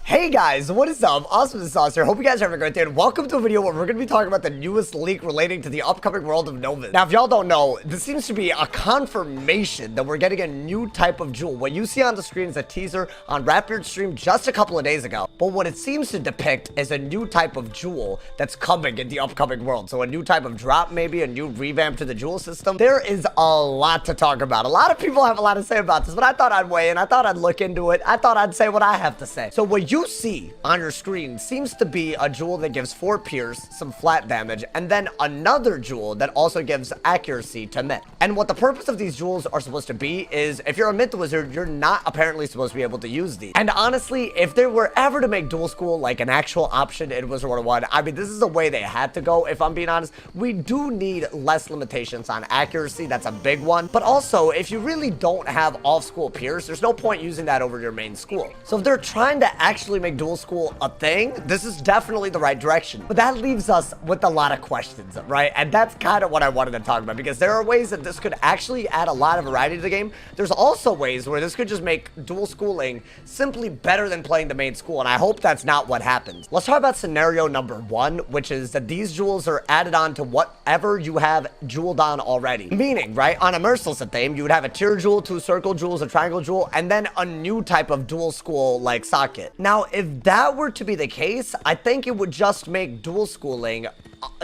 Hey guys, what is up? AwesomeTheSauce here. Hope you guys are having a great day, and welcome to a video where we're going to be talking about the newest leak relating to the upcoming world of Novus. Now, if y'all don't know, this seems to be a confirmation that we're getting a new type of jewel. What you see on the screen is a teaser on Rapbeard's stream just a couple of days ago, but what it seems to depict is a new type of jewel that's coming in the upcoming world. So a new type of drop, maybe a new revamp to the jewel system. There is a lot to talk about. A lot of people have a lot to say about this, but I thought I'd weigh in. I thought I'd look into it. I thought I'd say what I have to say. So what you see on your screen seems to be a jewel that gives 4 pierce, some flat damage, and then another jewel that also gives accuracy to myth. And what the purpose of these jewels are supposed to be is, if you're a myth wizard, you're not apparently supposed to be able to use these. And honestly, if they were ever to make dual school like an actual option in Wizard101, I mean, this is the way they had to go, if I'm being honest. We do need less limitations on accuracy. That's a big one. But also, if you really don't have off-school pierce, there's no point using that over your main school. So if they're trying to actually make dual school a thing, this is definitely the right direction. But that leaves us with a lot of questions, right? And that's kind of what I wanted to talk about, because there are ways that this could actually add a lot of variety to the game. There's also ways where this could just make dual schooling simply better than playing the main school, and I hope that's not what happens. Let's talk about scenario number 1, which is that these jewels are added on to whatever you have jeweled on already. Meaning, right, on a merciless theme, you would have a tier jewel, 2 circle jewels, a triangle jewel, and then a new type of dual school like socket. Now, if that were to be the case, I think it would just make dual schooling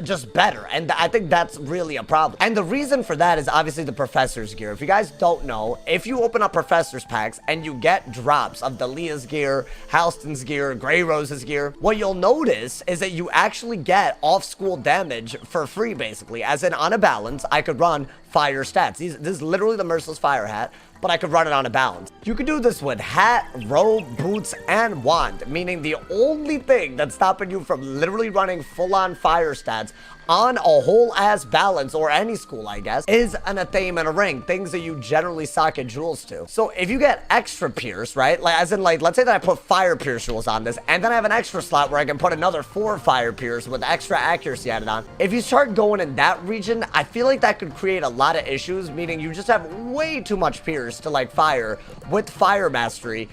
just better, and I think that's really a problem. And the reason for that is obviously the professor's gear. If you guys don't know, if you open up professor's packs and you get drops of Delia's gear, Halston's gear, Grey Rose's gear, what you'll notice is that you actually get off-school damage for free, basically. As in, on a balance, I could run fire stats. This is literally the merciless fire hat, but I could run it on a balance. You could do this with hat, robe, boots, and wand, meaning the only thing that's stopping you from literally running full-on fire stats on a whole ass balance, or any school, I guess, is an athame and a ring, things that you generally socket jewels to. So if you get extra pierce, right, like as in, like, let's say that I put fire pierce jewels on this, and then I have an extra slot where I can put another 4 fire pierce with extra accuracy added on. If you start going in that region, I feel like that could create a lot of issues, meaning you just have way too much pierce to like fire with fire mastery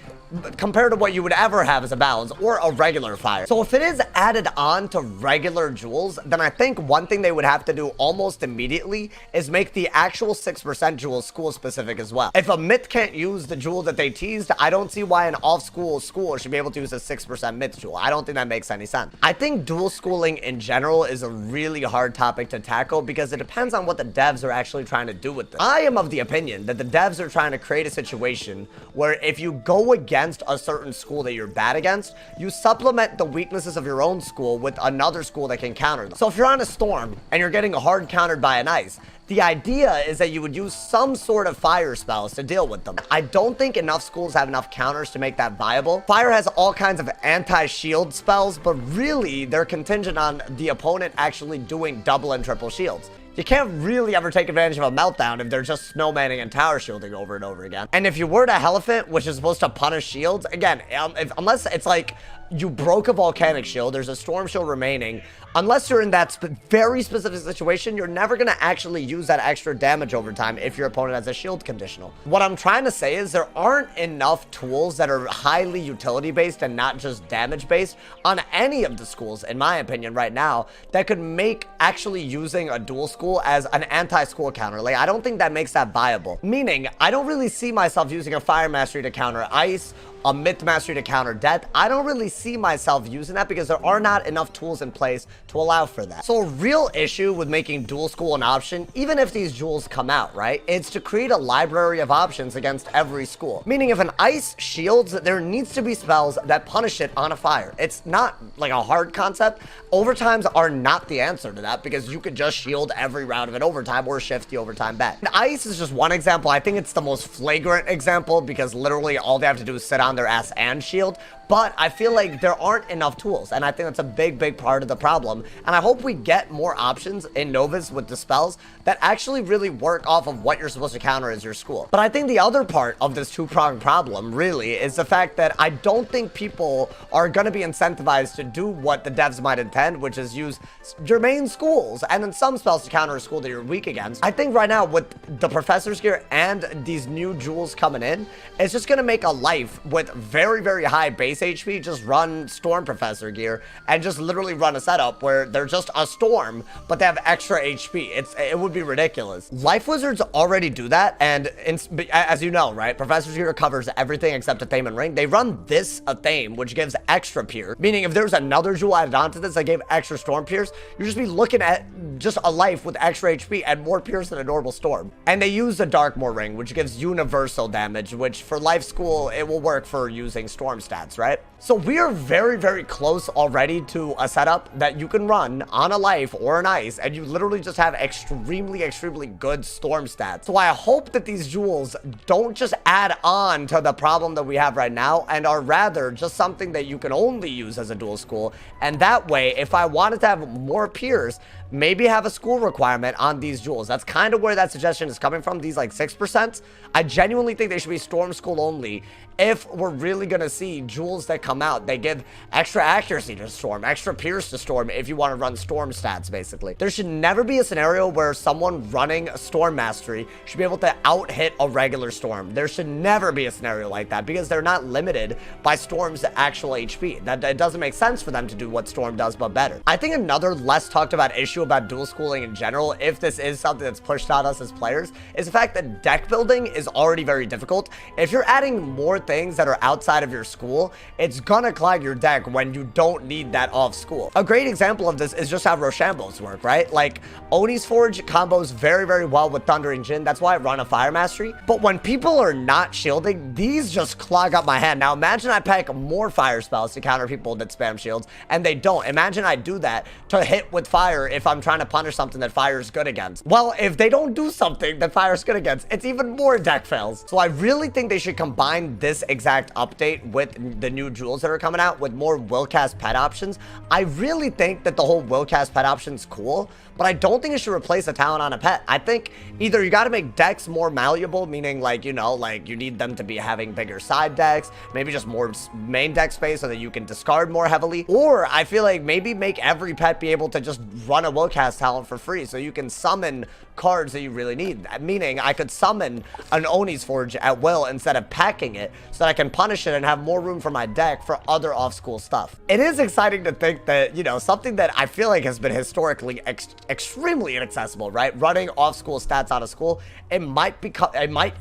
compared to what you would ever have as a balance or a regular fire. So if it is added on to regular jewels, then I think one thing they would have to do almost immediately is make the actual 6% jewel school specific as well. If a myth can't use the jewel that they teased, I don't see why an off-school school should be able to use a 6% myth jewel. I don't think that makes any sense. I think dual schooling in general is a really hard topic to tackle because it depends on what the devs are actually trying to do with this. I am of the opinion that the devs are trying to create a situation where if you go against a certain school that you're bad against, you supplement the weaknesses of your own school with another school that can counter them. So if you're on a storm and you're getting hard countered by an ice, the idea is that you would use some sort of fire spells to deal with them. I don't think enough schools have enough counters to make that viable. Fire has all kinds of anti-shield spells, but really they're contingent on the opponent actually doing double and triple shields. You can't really ever take advantage of a meltdown if they're just snowmanning and tower shielding over and over again. And if you were to Elephant, which is supposed to punish shields, again, unless it's like you broke a volcanic shield, there's a storm shield remaining, unless you're in that very specific situation, you're never going to actually use that extra damage over time if your opponent has a shield conditional. What I'm trying to say is there aren't enough tools that are highly utility based and not just damage based on any of the schools, in my opinion, right now, that could make actually using a dual school as an anti-school counter. Like, I don't think that makes that viable. Meaning, I don't really see myself using a fire mastery to counter ice, a myth mastery to counter death. I don't really see myself using that because there are not enough tools in place to allow for that. So a real issue with making dual school an option, even if these jewels come out, right, it's to create a library of options against every school. Meaning if an ice shields, there needs to be spells that punish it on a fire. It's not like a hard concept. Overtimes are not the answer to that because you could just shield every round of an overtime or shift the overtime back. And ice is just one example. I think it's the most flagrant example because literally all they have to do is sit on their ass and shield. But I feel like there aren't enough tools, and I think that's a big part of the problem. And I hope we get more options in Novus with the spells that actually really work off of what you're supposed to counter as your school. But I think the other part of this two-pronged problem, really, is the fact that I don't think people are going to be incentivized to do what the devs might intend, which is use your main schools and then some spells to counter a school that you're weak against. I think right now with the professor's gear and these new jewels coming in, it's just going to make a life with very high base base HP, just run Storm Professor gear and just literally run a setup where they're just a Storm, but they have extra HP. It would be ridiculous. Life Wizards already do that, and as you know, right, Professor's gear covers everything except a Thame and Ring. They run this a Thame, which gives extra Pierce, meaning if there's another jewel added onto this that gave extra Storm Pierce, you'd just be looking at just a life with extra HP and more Pierce than a normal Storm. And they use the Darkmoor Ring, which gives universal damage, which for Life School, it will work for using Storm stats, right? So we are very, very close already to a setup that you can run on a Life or an Ice, and you literally just have extremely, extremely good Storm stats. So I hope that these jewels don't just add on to the problem that we have right now, and are rather just something that you can only use as a dual school. And that way, if I wanted to have more Pierce, maybe have a school requirement on these jewels. That's kind of where that suggestion is coming from, these like 6%. I genuinely think they should be Storm School only if we're really going to see jewels that come out. They give extra accuracy to Storm, extra Pierce to Storm if you want to run Storm stats, basically. There should never be a scenario where someone running a Storm Mastery should be able to out-hit a regular Storm. There should never be a scenario like that because they're not limited by Storm's actual HP. It doesn't make sense for them to do what Storm does, but better. I think another less talked about issue about dual schooling in general, if this is something that's pushed on us as players, is the fact that deck building is already very difficult. If you're adding more things that are outside of your school, it's gonna clog your deck when you don't need that off school. A great example of this is just how Rochambeaus work, right? Like, Oni's Forge combos very, very well with Thundering Jin. That's why I run a Fire Mastery. But when people are not shielding, these just clog up my hand. Now, imagine I pack more fire spells to counter people that spam shields, and they don't. Imagine I do that to hit with fire if I'm trying to punish something that fire is good against. Well, if they don't do something that fire is good against, it's even more deck fails. So I really think they should combine this exact update with the new jewels that are coming out with more Willcast pet options. I really think that the whole Willcast pet option is cool, but I don't think it should replace a talent on a pet. I think either you got to make decks more malleable, meaning like, you know, like you need them to be having bigger side decks, maybe just more main deck space so that you can discard more heavily, or I feel like maybe make every pet be able to just run a Willcast talent for free so you can summon cards that you really need. Meaning I could summon an Oni's Forge at will instead of packing it so that I can punish it and have more room for my deck for other off-school stuff. It is exciting to think that, you know, something that I feel like has been historically extremely inaccessible, right? Running off-school stats out of school, it might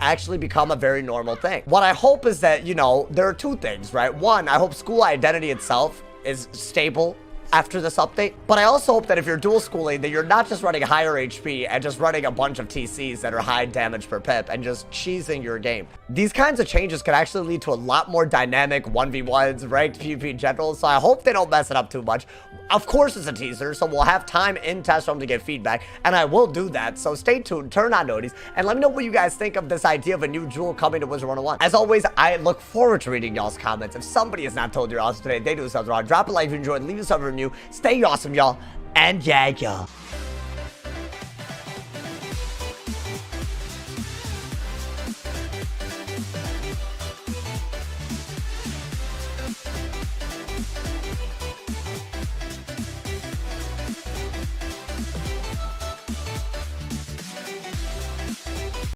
actually become a very normal thing. What I hope is that, you know, there are two things, right? One, I hope school identity itself is stable after this update, but I also hope that if you're dual schooling, that you're not just running higher HP and just running a bunch of TCs that are high damage per pip and just cheesing your game. These kinds of changes could actually lead to a lot more dynamic 1v1s, ranked PvP in general, so I hope they don't mess it up too much. Of course it's a teaser, so we'll have time in test room to get feedback, and I will do that, so stay tuned, turn on noties, and let me know what you guys think of this idea of a new jewel coming to Wizard101. As always, I look forward to reading y'all's comments. If somebody has not told you you're awesome today, they do something wrong. Drop a like if you enjoyed, leave us a review. Stay awesome, y'all, and yeah, y'all.